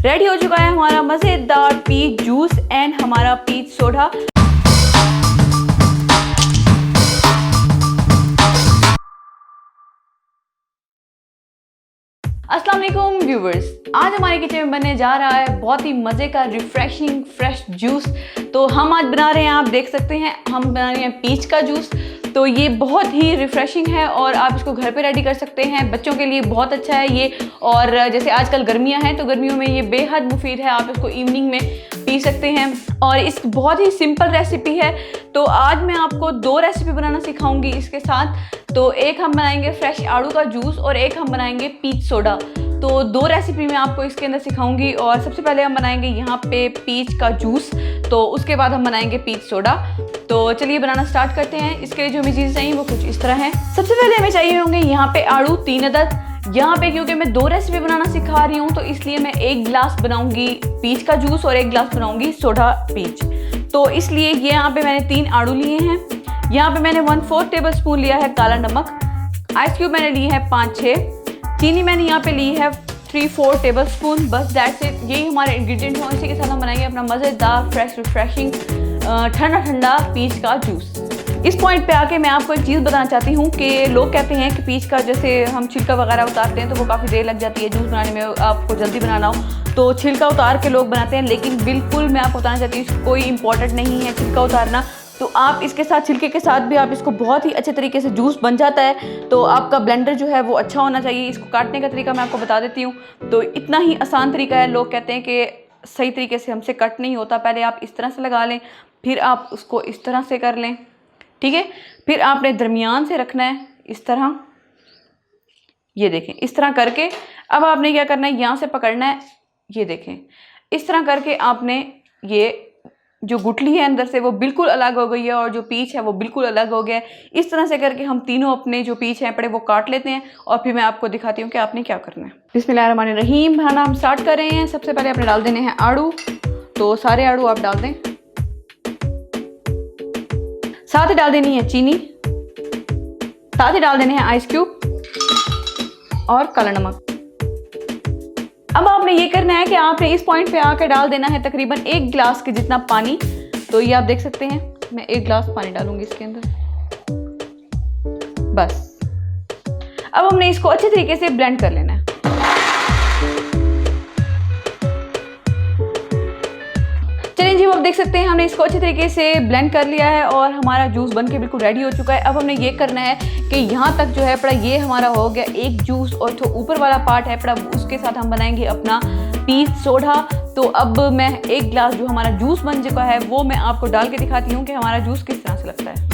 Ready हो चुका है हमारा मज़ेदार पीच जूस एंड हमारा पीच सोडा। अस्सलाम वालेकुम व्यूवर्स, आज हमारे किचन में बनने जा रहा है बहुत ही मज़े का रिफ्रेशिंग फ्रेश जूस। तो हम आज बना रहे हैं, आप देख सकते हैं हम बना रहे हैं पीच का जूस। तो ये बहुत ही रिफ़्रेशिंग है और आप इसको घर पे रेडी कर सकते हैं। बच्चों के लिए बहुत अच्छा है ये, और जैसे आजकल गर्मियां हैं तो गर्मियों में ये बेहद मुफीद है। आप इसको इवनिंग में पी सकते हैं और इस बहुत ही सिंपल रेसिपी है। तो आज मैं आपको 2 रेसिपी बनाना सिखाऊंगी इसके साथ। तो एक हम बनाएंगे फ्रेश आड़ू का जूस और एक हम बनाएंगे पीच सोडा। तो 2 रेसिपी मैं आपको इसके अंदर सिखाऊंगी। और सबसे पहले हम बनाएंगे यहाँ पे पीच का जूस, तो उसके बाद हम बनाएंगे पीच सोडा। तो चलिए बनाना स्टार्ट करते हैं। इसके लिए जो हमें चीज़ें चाहिए वो कुछ इस तरह है। सबसे पहले हमें चाहिए होंगे यहाँ पे आड़ू 3 अदद। यहाँ पे क्योंकि मैं 2 रेसिपी बनाना सिखा रही हूँ तो इसलिए मैं 1 गिलास बनाऊंगी पीच का जूस और 1 गिलास बनाऊंगी सोडा पीच। तो इसलिए ये यहाँ पे मैंने 3 आड़ू लिए हैं। यहाँ पे मैंने 1/4 टेबल स्पून लिया है काला नमक। आइस क्यूब मैंने लिए हैं 5-6। चीनी मैंने यहाँ पे ली है 3-4 टेबल स्पून। बस दैट्स इट, यही हमारे इंग्रेडिएंट्स हैं। इसी के साथ हम बनाएंगे अपना मज़ेदार फ्रेश रिफ्रेशिंग ठंडा ठंडा पीच का जूस। इस पॉइंट पे आके मैं आपको एक चीज़ बताना चाहती हूँ कि लोग कहते हैं कि पीच का जैसे हम छिलका वगैरह उतारते हैं तो वो काफ़ी देर लग जाती है जूस बनाने में, आपको जल्दी बनाना हो तो छिलका उतार के लोग बनाते हैं। लेकिन बिल्कुल मैं आपको बताना चाहती हूँ कोई इंपॉर्टेंट नहीं है छिलका उतारना। तो आप इसके साथ छिलके के साथ भी आप इसको बहुत ही अच्छे तरीके से जूस बन जाता है। तो आपका ब्लेंडर जो है वो अच्छा होना चाहिए। इसको काटने का तरीका मैं आपको बता देती हूँ। तो इतना ही आसान तरीका है। लोग कहते हैं कि सही तरीके से हमसे कट नहीं होता। पहले आप इस तरह से लगा लें, फिर आप उसको इस तरह से कर लें, ठीक है। फिर आपने दरमियान से रखना है इस तरह, ये देखें इस तरह करके। अब आपने क्या करना है, यहाँ से पकड़ना है, ये देखें इस तरह करके। आपने ये जो गुठली है अंदर से वो बिल्कुल अलग हो गई है और जो पीच है वो बिल्कुल अलग हो गया है। इस तरह से करके हम तीनों अपने जो पीच हैं पड़े वो काट लेते हैं और फिर मैं आपको दिखाती हूँ कि आपने क्या करना है। बिस्मिल्लाहिर्रहमानिर्रहीम बनाना हम स्टार्ट कर रहे हैं। सबसे पहले आपने डाल देने हैं आड़ू। तो सारे आड़ू आप डाल दें, साथ ही डाल देनी है चीनी, साथ ही डाल देने हैं आइस क्यूब और काला नमक। अब आपने ये करना है कि आपने इस पॉइंट पे आकर डाल देना है तकरीबन 1 गिलास के जितना पानी। तो ये आप देख सकते हैं मैं 1 गिलास पानी डालूंगी इसके अंदर, बस। अब हमने इसको अच्छे तरीके से ब्लेंड कर लेना है। चलिए जी, अब देख सकते हैं हमने इसको अच्छे तरीके से ब्लेंड कर लिया है और हमारा जूस बनके बिल्कुल रेडी हो चुका है। अब हमने ये करना है कि यहाँ तक जो है पड़ा ये हमारा हो गया एक जूस, और जो ऊपर वाला पार्ट है पड़ा उसके साथ हम बनाएंगे अपना पीच सोडा। तो अब मैं 1 गिलास जो हमारा जूस बन चुका है वो मैं आपको डाल के दिखाती हूँ कि हमारा जूस किस तरह से लगता है।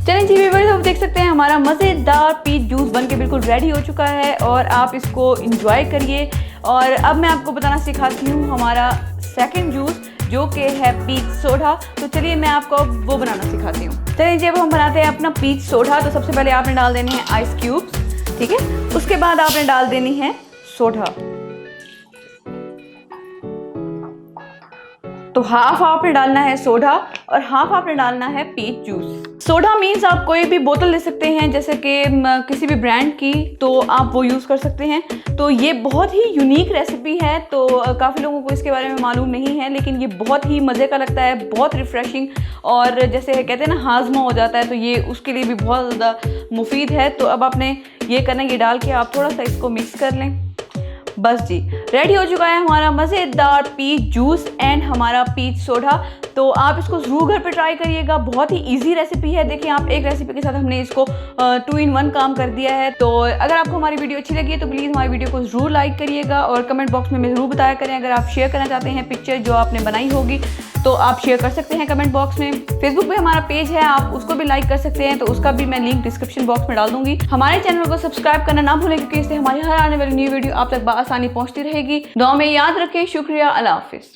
चलिए जी व्यूअर्स, अब देख सकते हैं हमारा मज़ेदार पीच जूस बनके बिल्कुल रेडी हो चुका है और आप इसको एंजॉय करिए। और अब मैं आपको बताना सिखाती हूँ हमारा सेकंड जूस जो कि है पीच सोडा। तो चलिए मैं आपको वो बनाना सिखाती हूँ। चलिए जब हम बनाते हैं अपना पीच सोडा तो सबसे पहले आपने डाल देने हैं आइस क्यूब्स, ठीक है। उसके बाद आपने डाल देनी है सोडा। तो हाफ आपने डालना है सोडा और हाफ आपने डालना है पीच जूस। सोडा मीन्स आप कोई भी बोतल ले सकते हैं, जैसे कि किसी भी ब्रांड की, तो आप वो यूज़ कर सकते हैं। तो ये बहुत ही यूनिक रेसिपी है। तो काफ़ी लोगों को इसके बारे में मालूम नहीं है, लेकिन ये बहुत ही मज़े का लगता है, बहुत रिफ़्रेशिंग, और जैसे कहते हैं ना हाजमा हो जाता है, तो ये उसके लिए भी बहुत ज़्यादा मुफीद है। तो अब आपने ये करना है, ये डाल के आप थोड़ा सा इसको मिक्स कर लें। बस जी, रेडी हो चुका है हमारा मज़ेदार पीच जूस एंड हमारा पीच सोडा। तो आप इसको ज़रूर घर पे ट्राई करिएगा, बहुत ही इजी रेसिपी है। देखिए आप एक रेसिपी के साथ हमने इसको 2 in 1 काम कर दिया है। तो अगर आपको हमारी वीडियो अच्छी लगी है तो प्लीज़ हमारी वीडियो को ज़रूर लाइक करिएगा और कमेंट बॉक्स में ज़रूर बताया करें। अगर आप शेयर करना चाहते हैं पिक्चर जो आपने बनाई होगी तो आप शेयर कर सकते हैं कमेंट बॉक्स में। फेसबुक पे हमारा पेज है, आप उसको भी लाइक कर सकते हैं, तो उसका भी मैं लिंक डिस्क्रिप्शन बॉक्स में डाल दूंगी। हमारे चैनल को सब्सक्राइब करना ना भूलें क्योंकि इससे हमारी हर आने वाली न्यू वीडियो आप तक बआसानी पहुंचती रहेगी। दुआ में याद रखें। शुक्रिया, अल्लाह हाफिज़।